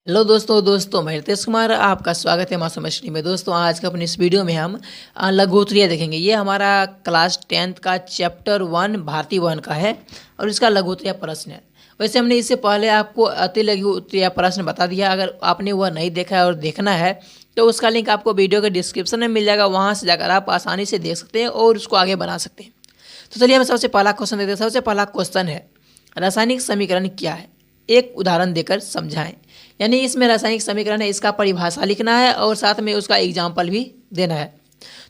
दोस्तों मैं रितेश कुमार आपका स्वागत है मासूम मछली में। दोस्तों आज का अपनी इस वीडियो में हम लघुत्तरीय देखेंगे। ये हमारा क्लास 10th का चैप्टर 1 भारतीय वन का है और इसका लघुत्तरीय प्रश्न है। वैसे हमने इससे पहले आपको अति लघुत्तरीय प्रश्न बता दिया। अगर आपने वह नहीं देखा है और देखना है तो उसका लिंक आपको वीडियो के डिस्क्रिप्शन में मिल जाएगा। वहाँ से जाकर आप आसानी से देख सकते हैं और उसको आगे बना सकते हैं। तो चलिए हम सबसे पहला क्वेश्चन देखते हैं। सबसे पहला क्वेश्चन है रासायनिक समीकरण क्या है, एक उदाहरण देकर समझाएं। यानी इसमें रासायनिक समीकरण है, इसका परिभाषा लिखना है और साथ में उसका एग्जाम्पल भी देना है।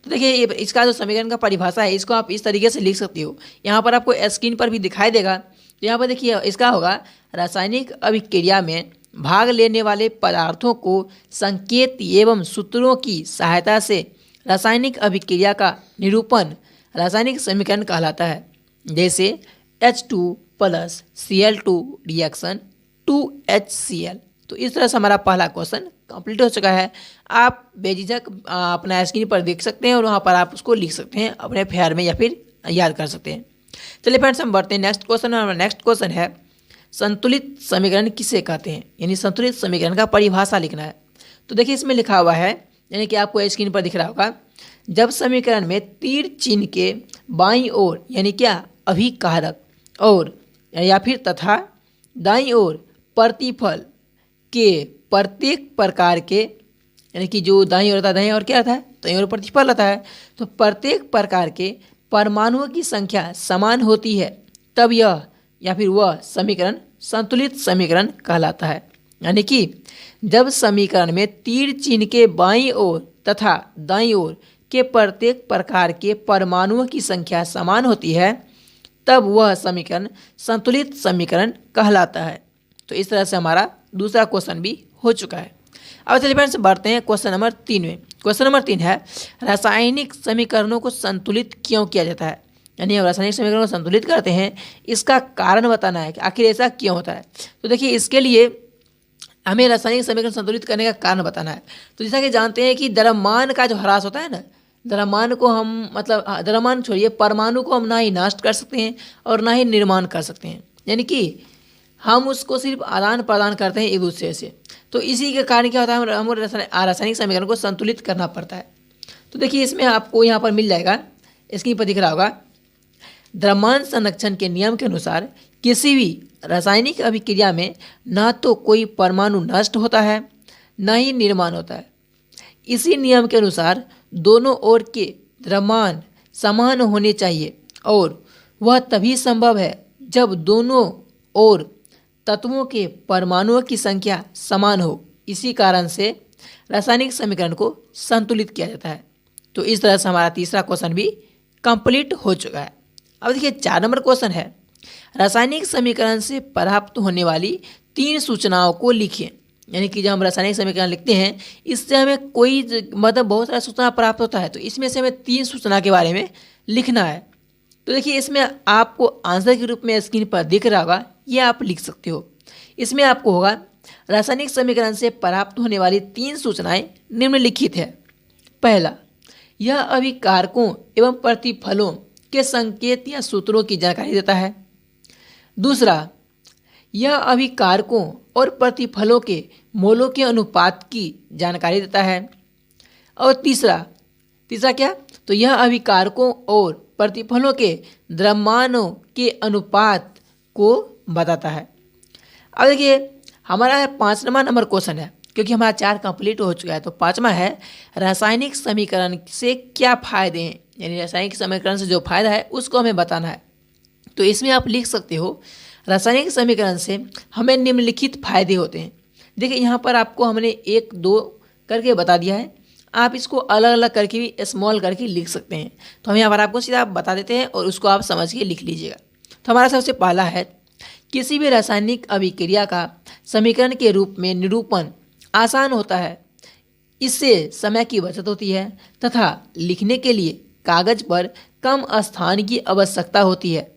तो देखिए ये इसका जो समीकरण का परिभाषा है इसको आप इस तरीके से लिख सकते हो। यहाँ पर आपको स्क्रीन पर भी दिखाई देगा। तो यहाँ पर देखिए इसका होगा रासायनिक अभिक्रिया में भाग लेने वाले पदार्थों को संकेत एवं सूत्रों की सहायता से रासायनिक अभिक्रिया का निरूपण रासायनिक समीकरण कहलाता है। जैसे H2 + Cl2 रिएक्शन 2HCl। तो इस तरह से हमारा पहला क्वेश्चन कंप्लीट हो चुका है। आप बेझिझक अपना स्क्रीन पर देख सकते हैं और वहाँ पर आप उसको लिख सकते हैं अपने फेयर में या फिर याद कर सकते हैं। चलिए फ्रेंड्स हम बढ़ते हैं नेक्स्ट क्वेश्चन। हमारा नेक्स्ट क्वेश्चन है संतुलित समीकरण किसे कहते हैं, यानी संतुलित समीकरण का परिभाषा लिखना है। तो देखिए इसमें लिखा हुआ है, यानी कि आपको स्क्रीन पर दिख रहा होगा, जब समीकरण में तीर चिन्ह के बाईं ओर यानी क्या अभिकारक और या फिर तथा दाईं ओर प्रतिफल के प्रत्येक प्रकार के, यानी कि जो दाईं ओर रहता है दाईं ओर क्या रहता है, दाईं ओर प्रतिफल रहता है, तो प्रत्येक प्रकार के परमाणुओं की संख्या समान होती है तब यह या फिर वह समीकरण संतुलित समीकरण कहलाता है। यानी कि जब समीकरण में तीर चिन्ह के बाईं ओर तथा दाईं ओर के प्रत्येक प्रकार के परमाणुओं की संख्या समान होती है तब वह समीकरण संतुलित समीकरण कहलाता है। तो इस तरह से हमारा दूसरा क्वेश्चन भी हो चुका है। अब चलिए फ्रेंड्स बढ़ते हैं क्वेश्चन नंबर 3 में। क्वेश्चन नंबर 3 है रासायनिक समीकरणों को संतुलित क्यों किया जाता है। यानी हम रासायनिक समीकरणों को संतुलित करते हैं, इसका कारण बताना है कि आखिर ऐसा क्यों होता है। तो देखिए इसके लिए हमें रासायनिक समीकरण संतुलित करने का कारण बताना है। तो जैसा कि जानते हैं कि द्रव्यमान का जो ह्रास होता है ना, द्रव्यमान को हम द्रव्यमान छोड़िए, परमाणु को हम ना ही नष्ट कर सकते हैं और ना ही निर्माण कर सकते हैं, यानी कि हम उसको सिर्फ आदान प्रदान करते हैं एक दूसरे से। तो इसी के कारण क्या होता है, हम रासायनिक समीकरण को संतुलित करना पड़ता है। तो देखिए इसमें आपको यहाँ पर मिल जाएगा, स्क्रीन पर दिख रहा होगा, द्रव्यमान संरक्षण के नियम के अनुसार किसी भी रासायनिक अभिक्रिया में न तो कोई परमाणु नष्ट होता है न ही निर्माण होता है। इसी नियम के अनुसार दोनों ओर के द्रव्यमान समान होने चाहिए और वह तभी संभव है जब दोनों ओर तत्वों के परमाणुओं की संख्या समान हो। इसी कारण से रासायनिक समीकरण को संतुलित किया जाता है। तो इस तरह से हमारा तीसरा क्वेश्चन भी कंप्लीट हो चुका है। अब देखिए 4 नंबर क्वेश्चन है रासायनिक समीकरण से प्राप्त होने वाली 3 सूचनाओं को लिखिए। यानी कि जब हम रासायनिक समीकरण लिखते हैं इससे हमें कोई बहुत सारा सूचना प्राप्त होता है, तो इसमें से हमें 3 सूचना के बारे में लिखना है। तो देखिए इसमें आपको आंसर के रूप में स्क्रीन पर दिख रहा होगा, ये आप लिख सकते हो। इसमें आपको होगा रासायनिक समीकरण से प्राप्त होने वाली 3 सूचनाएं निम्नलिखित है। पहला, यह अभिकारकों एवं प्रतिफलों के संकेत या सूत्रों की जानकारी देता है। दूसरा, यह अभिकारकों और प्रतिफलों के मोलों के अनुपात की जानकारी देता है। और तीसरा क्या, तो यह अभिकारकों और प्रतिफलों के द्रव्यमानों के अनुपात को बताता है। अब देखिए हमारा 5वां नंबर क्वेश्चन है, क्योंकि हमारा 4 कंप्लीट हो चुका है। तो 5वां है रासायनिक समीकरण से क्या फायदे हैं, यानी रासायनिक समीकरण से जो फायदा है उसको हमें बताना है। तो इसमें आप लिख सकते हो रासायनिक समीकरण से हमें निम्नलिखित फायदे होते हैं। देखिए यहाँ पर आपको हमने 1 2 करके बता दिया है, आप इसको अलग अलग करके भी स्मॉल करके लिख सकते हैं। तो हम यहाँ पर आपको सीधा बता देते हैं और उसको आप समझ के लिख लीजिएगा। तो हमारा सबसे पहला है किसी भी रासायनिक अभिक्रिया का समीकरण के रूप में निरूपण आसान होता है। इससे समय की बचत होती है तथा लिखने के लिए कागज पर कम स्थान की आवश्यकता होती है।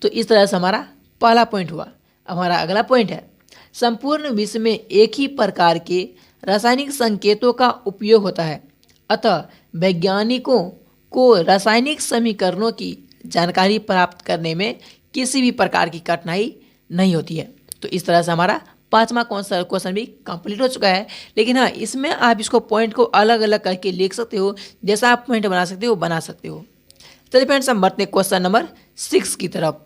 तो इस तरह से हमारा पहला पॉइंट हुआ। हमारा अगला पॉइंट है संपूर्ण विश्व में एक ही प्रकार के रासायनिक संकेतों का उपयोग होता है, अतः वैज्ञानिकों को रासायनिक समीकरणों की जानकारी प्राप्त करने में किसी भी प्रकार की कठिनाई नहीं होती है। तो इस तरह से हमारा 5वां क्वेश्चन भी कंप्लीट हो चुका है। लेकिन हाँ, इसमें आप इसको पॉइंट को अलग अलग करके लिख सकते हो, जैसा आप पॉइंट बना सकते हो बना सकते हो। चलिए फ्रेंड्स, हम बढ़ते हैं क्वेश्चन नंबर 6 की तरफ।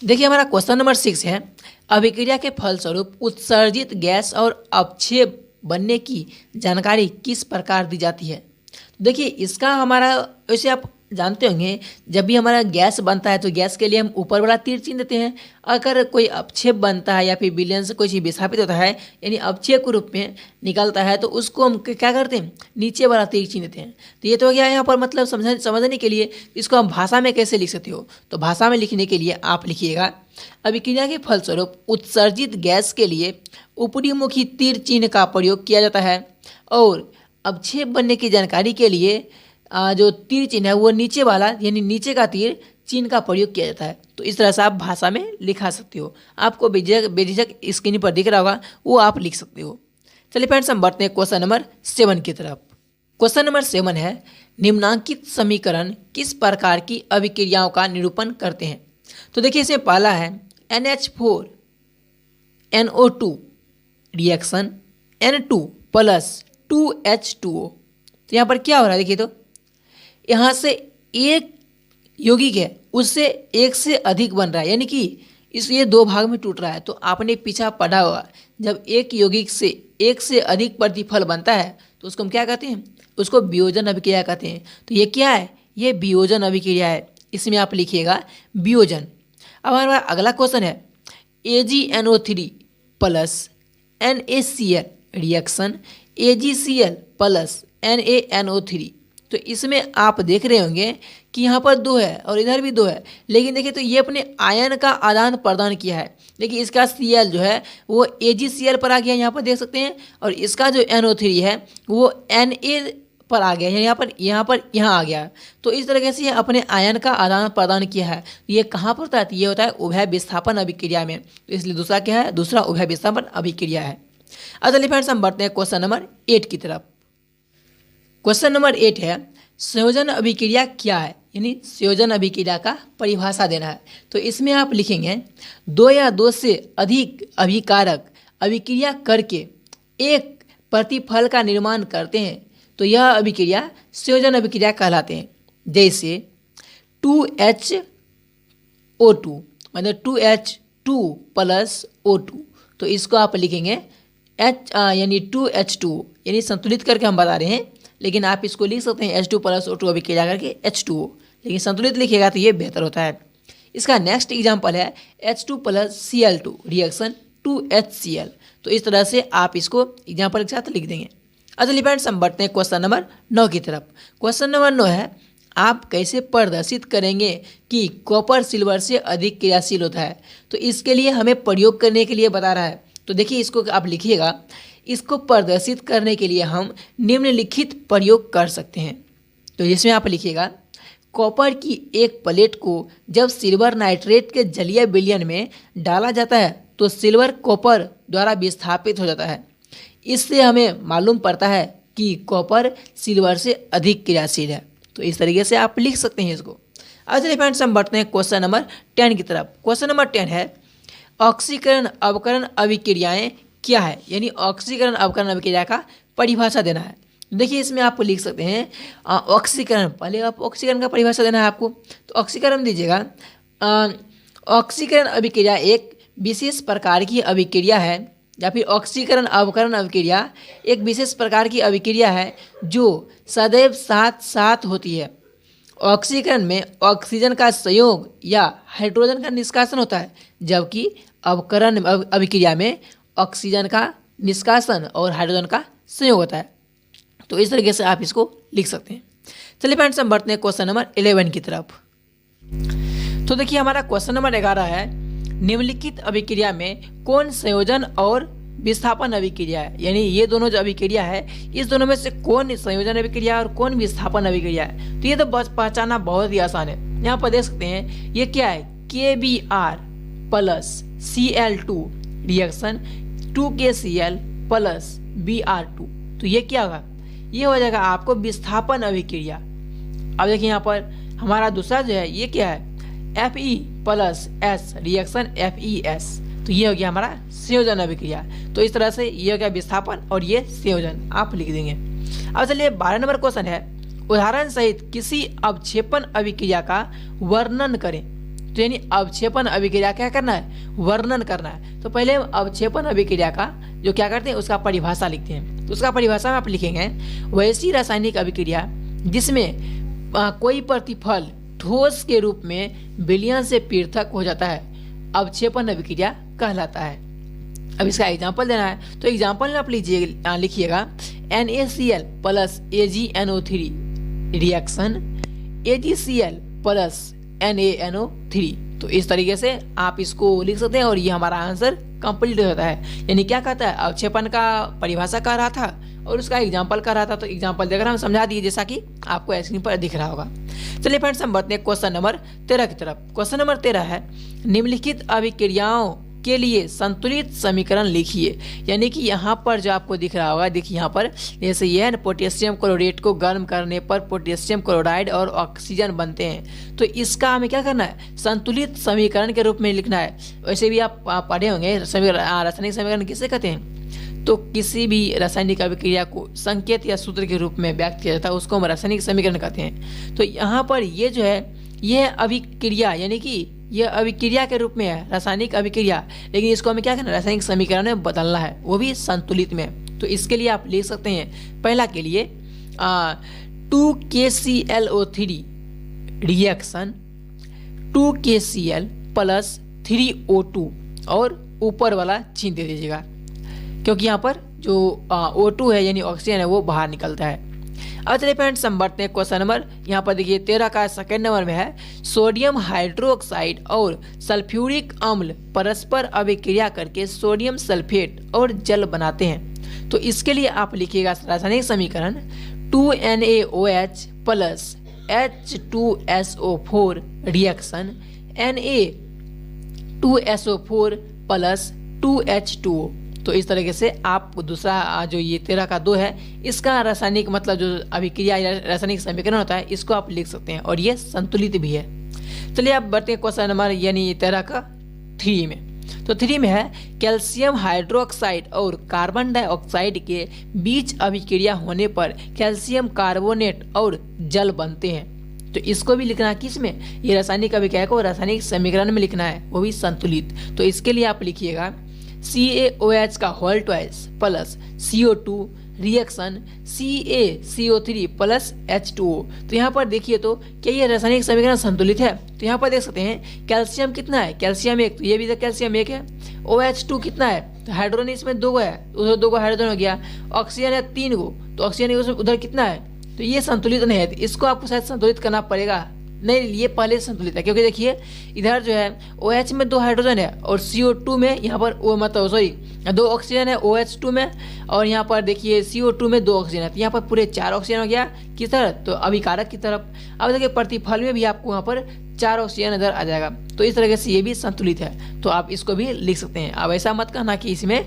देखिए, हमारा क्वेश्चन नंबर 6 है, अभिक्रिया के फलस्वरूप उत्सर्जित गैस और अपक्षेप बनने की जानकारी किस प्रकार दी जाती है। तो देखिए, इसका हमारा, वैसे आप जानते होंगे, जब भी हमारा गैस बनता है तो गैस के लिए हम ऊपर वाला तीर चिन्ह देते हैं। अगर कोई अपक्षेप बनता है या फिर विलयन से कोई चीज़ विस्थापित होता है, यानी अपक्षेप के रूप में निकलता है, तो उसको हम क्या करते हैं, नीचे वाला तीर चिन्ह देते हैं। तो ये तो हो गया यहाँ पर, मतलब समझने के लिए इसको हम भाषा में कैसे लिख सकते हो। तो भाषा में लिखने के लिए आप लिखिएगा, अभिक्रिया के फलस्वरूप उत्सर्जित गैस के लिए ऊपरीमुखी तीर चिन्ह का प्रयोग किया जाता है और अपक्षेप बनने की जानकारी के लिए जो तीर चिन्ह है वो नीचे वाला, यानी नीचे का तीर चिन्ह का प्रयोग किया जाता है। तो इस तरह से आप भाषा में लिखा सकते हो। आपको बेझिझक स्क्रीन पर दिख रहा होगा, वो आप लिख सकते हो। चलिए फ्रेंड्स, हम बढ़ते हैं क्वेश्चन नंबर 7 की तरफ। क्वेश्चन नंबर 7 है, निम्नांकित समीकरण किस प्रकार की अभिक्रियाओं का निरूपण करते हैं। तो देखिए, इसमें पहला है NH4 NO2 reaction N2 plus 2H2O। तो यहाँ पर क्या हो रहा है, देखिए, तो यहाँ से एक यौगिक है, उससे एक से अधिक बन रहा है, यानी कि ये 2 भाग में टूट रहा है। तो आपने पीछा पढ़ा होगा, जब एक यौगिक से एक से अधिक प्रतिफल बनता है तो उसको हम क्या कहते हैं, उसको वियोजन अभिक्रिया कहते हैं। तो ये क्या है, ये वियोजन अभिक्रिया है। इसमें आप लिखिएगा वियोजन। अब हमारा अगला क्वेश्चन है, AgNO3 plus NaCl reaction AgCl plus NaNO3। तो इसमें आप देख रहे होंगे कि यहाँ पर 2 है और इधर भी 2 है, लेकिन देखिए, तो ये अपने आयन का आदान प्रदान किया है। देखिए, इसका Cl जो है वो AgCl पर आ गया, यहाँ पर देख सकते हैं, और इसका जो NO3 है वो Na पर आ गया, यहाँ आ गया। तो इस तरीके से अपने आयन का आदान प्रदान किया है। ये कहाँ पर होता है, ये होता है उभय विस्थापन अभिक्रिया में। तो इसलिए दूसरा क्या है, दूसरा उभय विस्थापन अभिक्रिया है। अब चलिए फ्रेंड्स, हम बढ़ते हैं क्वेश्चन नंबर 8 की तरफ। क्वेश्चन नंबर 8 है, संयोजन अभिक्रिया क्या है, यानी संयोजन अभिक्रिया का परिभाषा देना है। तो इसमें आप लिखेंगे, 2 या 2 से अधिक अभिकारक अभिक्रिया करके एक प्रतिफल का निर्माण करते हैं तो यह अभिक्रिया संयोजन अभिक्रिया कहलाते हैं। जैसे 2HO2 मतलब 2H2 प्लस O2। तो इसको आप लिखेंगे यानी 2H2, यानी संतुलित करके हम बता रहे हैं, लेकिन आप इसको लिख सकते हैं H2 प्लस O2 अभिक्रिया करके H2O, लेकिन संतुलित लिखिएगा तो ये बेहतर होता है। इसका नेक्स्ट एग्जाम्पल है H2 plus Cl2 reaction 2HCl। तो इस तरह से आप इसको एग्जाम्पल के साथ लिख देंगे। चलिए फ्रेंड्स, हम बढ़ते हैं क्वेश्चन नंबर 9 की तरफ। क्वेश्चन नंबर 9 है, आप कैसे प्रदर्शित करेंगे कि कॉपर सिल्वर से अधिक क्रियाशील होता है। तो इसके लिए हमें प्रयोग करने के लिए बता रहा है। तो देखिए, इसको आप लिखिएगा, इसको प्रदर्शित करने के लिए हम निम्नलिखित प्रयोग कर सकते हैं। तो इसमें आप लिखिएगा, कॉपर की एक प्लेट को जब सिल्वर नाइट्रेट के जलीय विलयन में डाला जाता है तो सिल्वर कॉपर द्वारा विस्थापित हो जाता है। इससे हमें मालूम पड़ता है कि कॉपर सिल्वर से अधिक क्रियाशील है। तो इस तरीके से आप लिख सकते हैं इसको। चलिए फ्रेंड्स, हम बढ़ते हैं क्वेश्चन नंबर 10 की तरफ। क्वेश्चन नंबर 10 है, ऑक्सीकरण अवकरण अभिक्रियाएं क्या है, यानी ऑक्सीकरण अवकरण अभिक्रिया का परिभाषा देना है। देखिए, इसमें आप लिख सकते हैं ऑक्सीकरण, पहले आप ऑक्सीकरण का परिभाषा देना है आपको। तो ऑक्सीकरण दीजिएगा, ऑक्सीकरण अभिक्रिया एक विशेष प्रकार की अभिक्रिया है, या फिर ऑक्सीकरण अवकरण अभिक्रिया एक विशेष प्रकार की अभिक्रिया है जो सदैव साथ साथ होती है। ऑक्सीकरण में ऑक्सीजन का संयोग या हाइड्रोजन का निष्कासन होता है, जबकि अवकरण अभिक्रिया में ऑक्सीजन का निष्कासन और हाइड्रोजन का संयोग होता है। तो इस तरीके से आप इसको लिख सकते हैं। चलिए फ्रेंड्स, हम बढ़ते हैं क्वेश्चन नंबर 11 की तरफ। तो देखिए, हमारा क्वेश्चन नंबर 11 है, निम्नलिखित अभिक्रिया में कौन संयोजन और विस्थापन अभिक्रिया है, यानी ये दोनों जो अभिक्रिया है, इस दोनों में से कौन संयोजन अभिक्रिया और कौन विस्थापन अभिक्रिया है। तो ये तो पहचानना बहुत ही आसान है। यहाँ पर देख सकते हैं, ये क्या है, KBr plus Cl2 reaction 2KCl plus Br2। तो ये क्या होगा, ये हो जाएगा आपको विस्थापन अभिक्रिया। अब देखिए, यहाँ पर हमारा दूसरा जो है, ये क्या है, Fe plus S reaction FeS। तो ये हो गया हमारा संयोजन अभिक्रिया। तो इस तरह से ये हो गया विस्थापन और ये संयोजन आप लिख देंगे। अब चलिए 12 नंबर क्वेश्चन है, उदाहरण सहित किसी अवक्षेपण अभिक्रिया का वर्णन करें। तो यानी अवक्षेपण अभिक्रिया क्या करना है, वर्णन करना है। तो पहले हम अवक्षेपण अभिक्रिया का जो क्या करते हैं उसका परिभाषा लिखते हैं। तो उसका परिभाषा में आप लिखेंगे वैसी रासायनिक अभिक्रिया जिसमें कोई प्रतिफल ठोस के रूप में विलयन से पृथक हो जाता है अवक्षेपण अभिक्रिया कहलाता है। अब इसका एग्जाम्पल देना है। तो एग्जाम्पल में आप लिखिएगा NaCl plus AgNO3 reaction AgCl plus NaNO3। तो इस तरीके से आप इसको लिख सकते हैं और ये हमारा आंसर कंप्लीट हो जाता है। यानी क्या कहता है, अवक्षेपण का परिभाषा कर रहा था और उसका एग्जाम्पल कर रहा था। तो एग्जाम्पल देकर हम समझा दिए जैसा कि आपको स्क्रीन पर दिख रहा होगा। चलिए फ्रेंड्स हम बढ़ते हैं क्वेश्चन नंबर 13 की तरफ। क्वेश्चन नंबर 13 है, निम्नलिखित अभिक्रियाओं के लिए संतुलित समीकरण लिखिए। यानी कि यहाँ पर जो आपको दिख रहा होगा, देखिए यहाँ पर जैसे ये है पोटेशियम क्लोरेट को गर्म करने पर पोटेशियम क्लोराइड और ऑक्सीजन बनते हैं। तो इसका हमें क्या करना है, संतुलित समीकरण के रूप में लिखना है। वैसे भी आप पढ़े होंगे रासायनिक समीकरण किसे कहते हैं। तो किसी भी रासायनिक अभिक्रिया को संकेत या सूत्र के रूप में व्यक्त किया जाता है उसको हम रासायनिक समीकरण कहते हैं। तो यहाँ पर ये जो है यह अभिक्रिया यानी कि यह अभिक्रिया के रूप में है, रासायनिक अभिक्रिया, लेकिन इसको हमें क्या करना है, रासायनिक समीकरण में बदलना है, वो भी संतुलित में। तो इसके लिए आप लिख सकते हैं पहला के लिए 2KClO3 reaction 2KCl plus 3O2 और ऊपर वाला चिन्ह दे दीजिएगा क्योंकि यहाँ पर जो O2 है यानी ऑक्सीजन है वो बाहर निकलता है। अब चलिए फ्रेंड्स हम बढ़ते हैं क्वेश्चन नंबर, यहाँ पर देखिए 13 का सेकंड नंबर में है, सोडियम हाइड्रोक्साइड और सल्फ्यूरिक अम्ल परस्पर अभिक्रिया करके सोडियम सल्फेट और जल बनाते हैं। तो इसके लिए आप लिखिएगा रासायनिक समीकरण 2NaOH plus H2SO4 reaction Na2SO4 plus 2H2O। तो इस तरीके से आप दूसरा जो ये 13 का 2 है इसका रासायनिक मतलब जो अभिक्रिया या रासायनिक समीकरण होता है इसको आप लिख सकते हैं और ये संतुलित भी है। चलिए आप बढ़ते हैं क्वेश्चन नंबर यानी 13 का 3 में। तो 3 में है, कैल्शियम हाइड्रोक्साइड और कार्बन डाइऑक्साइड के बीच अभिक्रिया होने पर कैल्शियम कार्बोनेट और जल बनते हैं। तो इसको भी लिखना है किस में, ये रासायनिक अभिक्रिया को रासायनिक समीकरण में लिखना है, वो भी संतुलित। तो इसके लिए आप लिखिएगा CaOH का whole twice plus CO2 reaction CaCO3 plus H2O। तो यहाँ पर देखिए तो क्या ये रासायनिक समीकरण संतुलित है। तो यहाँ पर देख सकते हैं कैल्शियम कितना है, कैल्शियम 1, तो ये भी तो कैल्शियम 1 है। OH2 कितना है, तो हाइड्रोजन इसमें 2 है, उधर 2 हाइड्रोजन हो गया। ऑक्सीजन है 3 गो, तो ऑक्सीजन उधर कितना है, तो ये संतुलित नहीं है। तो इसको आपको शायद संतुलित करना पड़ेगा, नहीं ये पहले संतुलित है क्योंकि देखिए इधर जो है OH में 2 हाइड्रोजन है और CO2 में यहाँ पर मतलब 2 ऑक्सीजन है OH2 में, और यहाँ पर देखिए CO2 में 2 ऑक्सीजन है। तो यहाँ पर पूरे 4 ऑक्सीजन हो गया किस तरफ, तो अभिकारक की तरफ। अब देखिए प्रतिफल में भी आपको यहाँ पर 4 ऑक्सीजन इधर आ जाएगा। तो इस तरीके से ये भी संतुलित है। तो आप इसको भी लिख सकते हैं। अब ऐसा मत कहना कि इसमें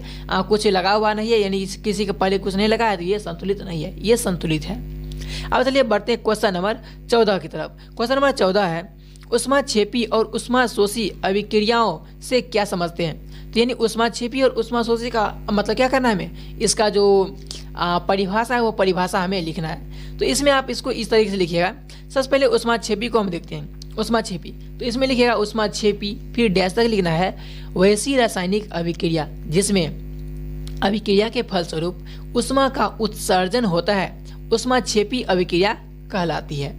कुछ लगा हुआ नहीं है, यानी किसी के पहले कुछ नहीं लगा है तो ये संतुलित नहीं है, ये संतुलित है। अब चलिए बढ़ते हैं क्वेश्चन नंबर 14 की तरफ। क्वेश्चन नंबर 14 है, ऊष्माक्षेपी और ऊष्माशोषी अभिक्रियाओं से क्या समझते हैं। तो यानी ऊष्माक्षेपी और ऊष्माशोषी का मतलब क्या करना है हमें, इसका जो परिभाषा है वो परिभाषा हमें लिखना है। तो इसमें आप इसको इस तरीके से लिखिएगा। सबसे पहले ऊष्माक्षेपी को हम देखते हैं, ऊष्माक्षेपी। तो इसमें लिखिएगा ऊष्माक्षेपी, फिर डैश तक लिखना है वैसी रासायनिक अभिक्रिया जिसमें अभिक्रिया के फलस्वरूप ऊष्मा का उत्सर्जन होता है ऊष्माक्षेपी अभिक्रिया कहलाती है।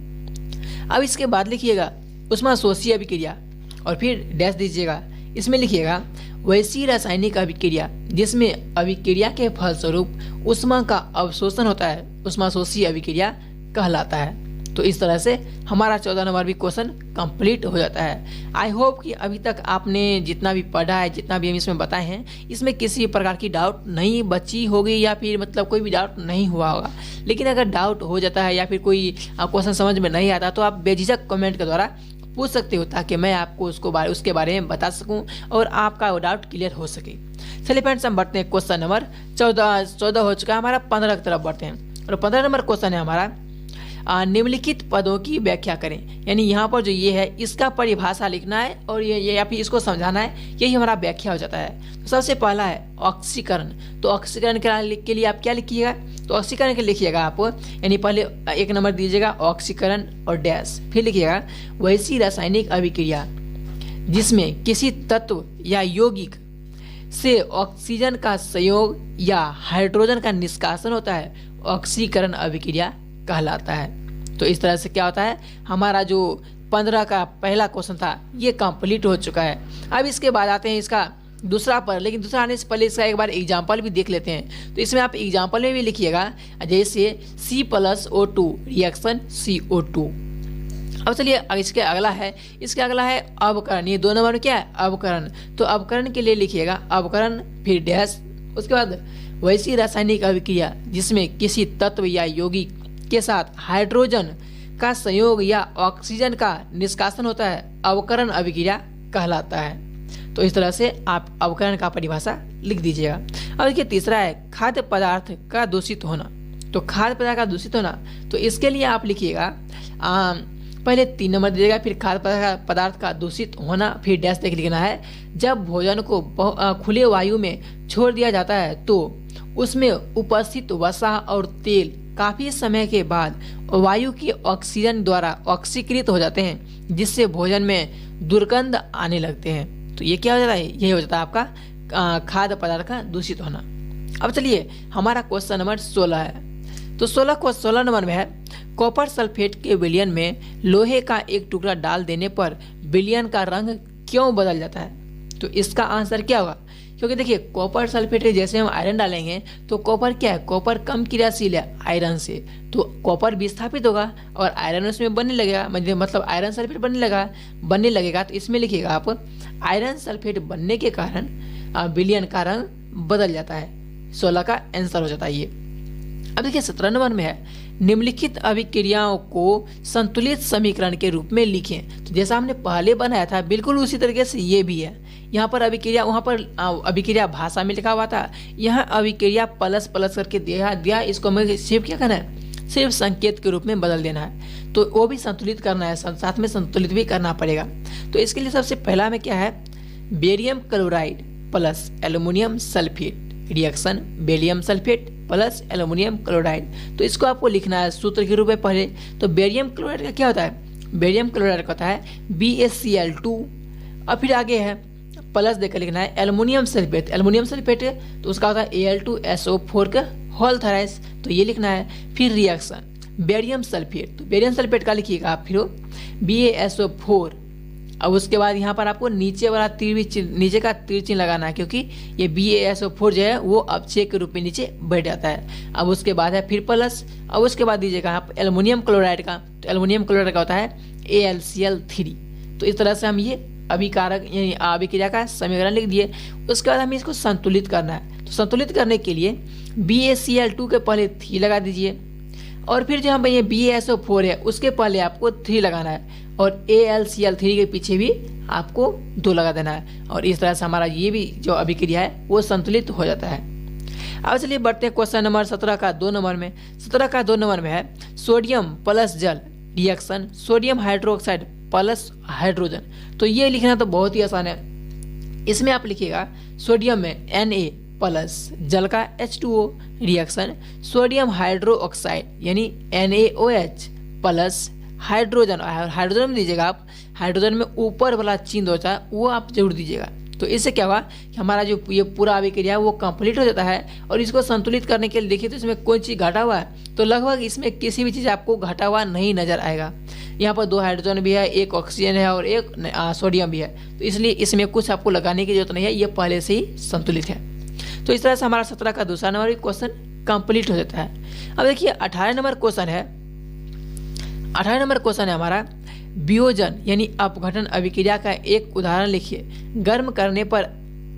अब इसके बाद लिखिएगा ऊष्माशोषी अभिक्रिया और फिर डैश दीजिएगा। इसमें लिखिएगा वैसी रासायनिक अभिक्रिया जिसमें अभिक्रिया के फलस्वरूप ऊष्मा का अवशोषण होता है ऊष्माशोषी अभिक्रिया कहलाता है। तो इस तरह से हमारा 14 नंबर भी क्वेश्चन कंप्लीट हो जाता है। आई होप कि अभी तक आपने जितना भी पढ़ा है, जितना भी हम इसमें बताए हैं, इसमें किसी प्रकार की डाउट नहीं बची होगी या फिर मतलब कोई भी डाउट नहीं हुआ होगा। लेकिन अगर डाउट हो जाता है या फिर कोई क्वेश्चन समझ में नहीं आता तो आप बेझिझक कमेंट के द्वारा पूछ सकते हो ताकि मैं आपको उसके बारे में बता सकूं और आपका वो डाउट क्लियर हो सके। चलिए फ्रेंड्स हम बढ़ते हैं क्वेश्चन नंबर 14 हो चुका है हमारा, 15 की तरफ बढ़ते हैं। और 15 नंबर क्वेश्चन है हमारा, निम्नलिखित पदों की व्याख्या करें। यानी यहाँ पर जो ये है इसका परिभाषा लिखना है और ये या फिर इसको समझाना है, यही हमारा व्याख्या हो जाता है। तो सबसे पहला है ऑक्सीकरण। तो ऑक्सीकरण के लिए आप क्या लिखिएगा, तो ऑक्सीकरण के लिखिएगा आप, यानी पहले एक नंबर दीजिएगा ऑक्सीकरण और डैश, फिर लिखिएगा वैसी रासायनिक अभिक्रिया जिसमें किसी तत्व या यौगिक से ऑक्सीजन का संयोग या हाइड्रोजन का निष्कासन होता है, ऑक्सीकरण अभिक्रिया कहलाता है। तो इस तरह से क्या होता है, हमारा जो 15 का पहला क्वेश्चन था ये कंप्लीट हो चुका है। अब इसके बाद आते हैं इसका दूसरा पर, लेकिन दूसरा आने से पहले इसका एक बार एग्जाम्पल भी देख लेते हैं। तो इसमें आप एग्जाम्पल में भी लिखिएगा, जैसे C+O2 रिएक्शन CO2। अब चलिए इसके अगला है अवकरण। ये 2 नंबर में क्या है, अवकरण। तो अवकरण के लिए लिखिएगा अवकरण, फिर डैश, उसके बाद वैसी रासायनिक अभिक्रिया जिसमें किसी तत्व या यौगिक के साथ हाइड्रोजन का संयोग या ऑक्सीजन का निष्कासन होता है, अवकरण अभिक्रिया कहलाता है। तो इस तरह से आप अवकरण का परिभाषा लिख दीजिएगा। अब देखिए तीसरा है खाद्य पदार्थ का दूषित होना। तो खाद्य पदार्थ का दूषित होना, तो इसके लिए आप लिखिएगा पहले 3 नंबर दीजिएगा, फिर खाद्य पदार्थ का दूषित होना, फिर डैश देख लिखना है। जब भोजन को खुले वायु में छोड़ दिया जाता है तो उसमें उपस्थित वसा और तेल काफ़ी समय के बाद वायु की ऑक्सीजन द्वारा ऑक्सीकृत हो जाते हैं, जिससे भोजन में दुर्गंध आने लगते हैं। तो ये क्या हो जाता है, यही हो जाता है आपका खाद्य पदार्थ का दूषित होना। अब चलिए हमारा क्वेश्चन नंबर 16 है। तो 16 नंबर में है कॉपर सल्फेट के विलयन में लोहे का एक टुकड़ा डाल देने पर विलयन का रंग क्यों बदल जाता है। तो इसका आंसर क्या होगा, क्योंकि देखिए कॉपर सल्फेट जैसे हम आयरन डालेंगे तो कॉपर क्या है, कॉपर कम क्रियाशील है आयरन से, तो कॉपर विस्थापित होगा और आयरन उसमें बनने लगेगा, मतलब आयरन सल्फेट बनने लगेगा। तो इसमें लिखिएगा आप आयरन सल्फेट बनने के कारण विलयन का रंग बदल जाता है। 16 का आंसर हो जाता है ये। अब देखिए 17 नंबर में है निम्नलिखित अभिक्रियाओं को संतुलित समीकरण के रूप में लिखें। तो जैसा हमने पहले बनाया था बिल्कुल उसी तरीके से ये भी है। यहाँ पर अभिक्रिया, वहाँ पर अभिक्रिया भाषा में लिखा हुआ था, यहाँ अभिक्रिया प्लस करके दिया। इसको हमें सिर्फ क्या करना है, सिर्फ संकेत के रूप में बदल देना है। तो वो भी संतुलित करना है, साथ में संतुलित भी करना पड़ेगा। तो इसके लिए सबसे पहला में क्या है, barium chloride plus aluminium sulphate reaction, barium sulphate plus aluminium chloride. तो इसको आपको लिखना है सूत्र के रूप में पहले। तो बेरियम क्लोराइड का क्या होता है, बेरियम क्लोराइड का होता है BaCl2, और फिर आगे है प्लस देकर लिखना है एल्युमिनियम सल्फेट तो उसका होता है Al2SO4 का होल थराइस, तो ये लिखना है। फिर रिएक्शन बेरियम सल्फेट, तो बेरियम सल्फेट का लिखिएगा आप फिर BaSO4। अब उसके बाद यहाँ पर आपको नीचे वाला नीचे का तीर चिन्ह लगाना है, क्योंकि ये BaSO4 जो है वो अपक्षय के रूप में नीचे बैठ जाता है। अब उसके बाद है फिर प्लस, अब उसके बाद दीजिएगा आप एल्युमिनियम क्लोराइड का, तो एल्युमिनियम क्लोराइड का होता है AlCl3। तो इस तरह से हम ये अभिकारक यानी अभिक्रिया का समीकरण लिख दिए। उसके बाद हमें इसको संतुलित करना है। तो संतुलित करने के लिए BaCl2 के पहले 3 लगा दीजिए, और फिर जो हम ये BaSO4 है उसके पहले आपको 3 लगाना है, और AlCl3 के पीछे भी आपको 2 लगा देना है। और इस तरह से हमारा ये भी जो अभिक्रिया है वो संतुलित हो जाता है। अब चलिए बढ़ते हैं क्वेश्चन नंबर 17 का 2 नंबर में। 17 का 2 नंबर में है सोडियम प्लस जल reaction sodium hydroxide plus hydrogen. तो ये लिखना तो बहुत ही आसान है। इसमें आप लिखिएगा सोडियम में Na प्लस जल का H2O reaction sodium hydro oxide यानी NaOH प्लस हाइड्रोजन, हाइड्रोजन में दीजिएगा आप, हाइड्रोजन में ऊपर वाला चिन्ह होता है वो आप जरूर दीजिएगा। तो इससे क्या हुआ कि हमारा जो ये पूरा अभिक्रिया है वो कंप्लीट हो जाता है। और इसको संतुलित करने के लिए देखिए तो इसमें कोई चीज़ घटा हुआ है, तो लगभग इसमें किसी भी चीज़ आपको घटा हुआ नहीं नजर आएगा। यहाँ पर 2 हाइड्रोजन भी है, 1 ऑक्सीजन है और 1 सोडियम भी है, तो इसलिए इसमें कुछ आपको लगाने की जरूरत नहीं है, ये पहले से ही संतुलित है। तो इस तरह से हमारा 17 का दूसरा नंबर क्वेश्चन कंप्लीट हो जाता है। अब देखिए 18 नंबर क्वेश्चन है। 18 नंबर क्वेश्चन है हमारा वियोजन यानी अपघटन अभिक्रिया का एक उदाहरण लिखिए। गर्म करने पर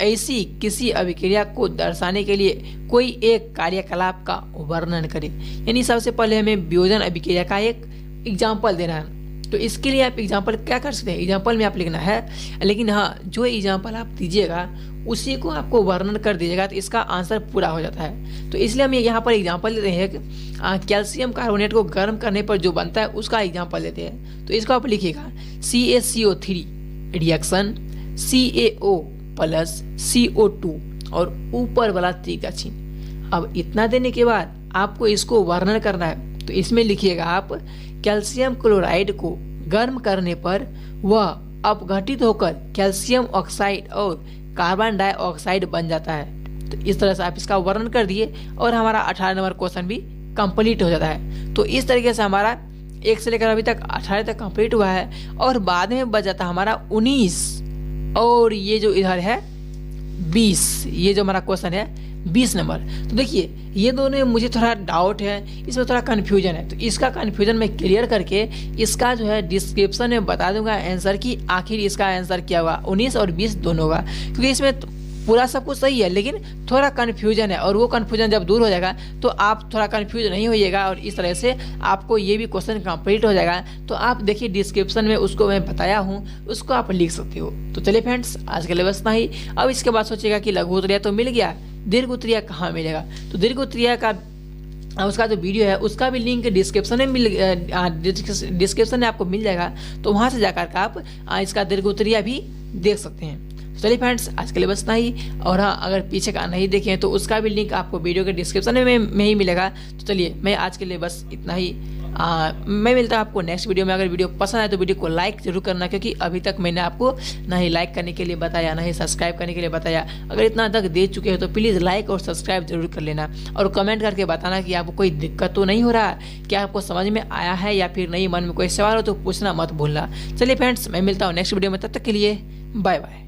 ऐसी किसी अभिक्रिया को दर्शाने के लिए कोई एक कार्यकलाप का वर्णन करें। यानी सबसे पहले हमें वियोजन अभिक्रिया का एक एग्जाम्पल देना है। तो इसके लिए आप एग्जाम्पल क्या कर सकते हैं, एग्जाम्पल में आप लिखना है, लेकिन हाँ जो एग्जाम्पल आप दीजिएगा उसी को आपको वर्णन कर दीजिएगा, तो इसका आंसर पूरा हो जाता है। तो इसलिए हम यहाँ पर एग्जाम्पल लेते हैं कि कैल्शियम कार्बोनेट को गर्म करने पर जो बनता है उसका एग्जाम्पल लेते हैं। तो इसको आप लिखिएगा CaCO3 reaction CaO plus CO2 और ऊपर वाला तीर का चिन्ह। अब इतना देने के बाद आपको इसको वर्णन करना है। तो इसमें लिखिएगा आप कैल्शियम क्लोराइड को गर्म करने पर वह अपघटित होकर कैल्शियम ऑक्साइड और कार्बन डाइऑक्साइड बन जाता है। तो इस तरह से आप इसका वर्णन कर दिए और हमारा 18 नंबर क्वेश्चन भी कंप्लीट हो जाता है। तो इस तरीके से हमारा 1 से लेकर अभी तक 18 तक कंप्लीट हुआ है और बाद में बच जाता हमारा 19 और ये जो इधर है 20, ये जो हमारा क्वेश्चन है 20 नंबर। तो देखिए ये दोनों में मुझे थोड़ा डाउट है, इसमें थोड़ा कन्फ्यूजन है। तो इसका कन्फ्यूजन मैं क्लियर करके इसका जो है डिस्क्रिप्शन में बता दूंगा आंसर की आखिर इसका आंसर क्या होगा, 19 और 20 दोनों होगा। क्योंकि इसमें पूरा सब कुछ सही है लेकिन थोड़ा कन्फ्यूजन है, और वो कन्फ्यूजन जब दूर हो जाएगा तो आप थोड़ा कन्फ्यूज नहीं होइएगा और इस तरह से आपको ये भी क्वेश्चन कंप्लीट हो जाएगा। तो आप देखिए डिस्क्रिप्शन में उसको मैं बताया हूँ, उसको आप लिख सकते हो। तो चलिए फ्रेंड्स आज के लिए बस इतना ही। अब इसके बाद सोचिएगा कि लघु उत्तरीय तो मिल गया, दीर्घ उत्तरीय कहाँ मिलेगा। तो दीर्घ उत्तरीय का उसका जो वीडियो है उसका भी लिंक डिस्क्रिप्शन में आपको मिल जाएगा। तो वहाँ से जाकर के आप इसका दीर्घ उत्तरीय भी देख सकते हैं। चलिए फ्रेंड्स आज के लिए बस इतना ही। और हाँ अगर पीछे का नहीं देखें तो उसका भी लिंक आपको वीडियो के डिस्क्रिप्शन में ही मिलेगा। तो चलिए मैं आज के लिए बस इतना ही। मैं मिलता हूँ आपको नेक्स्ट वीडियो में। अगर वीडियो पसंद आए तो वीडियो को लाइक जरूर करना, क्योंकि अभी तक मैंने आपको ना ही लाइक करने के लिए बताया ना ही सब्सक्राइब करने के लिए बताया। अगर इतना तक दे चुके हो तो प्लीज़ लाइक और सब्सक्राइब जरूर कर लेना और कमेंट करके बताना कि आपको कोई दिक्कत तो नहीं हो रहा, क्या आपको समझ में आया है या फिर नहीं, मन में कोई सवाल हो तो पूछना मत भूलना। चलिए फ्रेंड्स मैं मिलता हूँ नेक्स्ट वीडियो में, तब तक के लिए बाय बाय।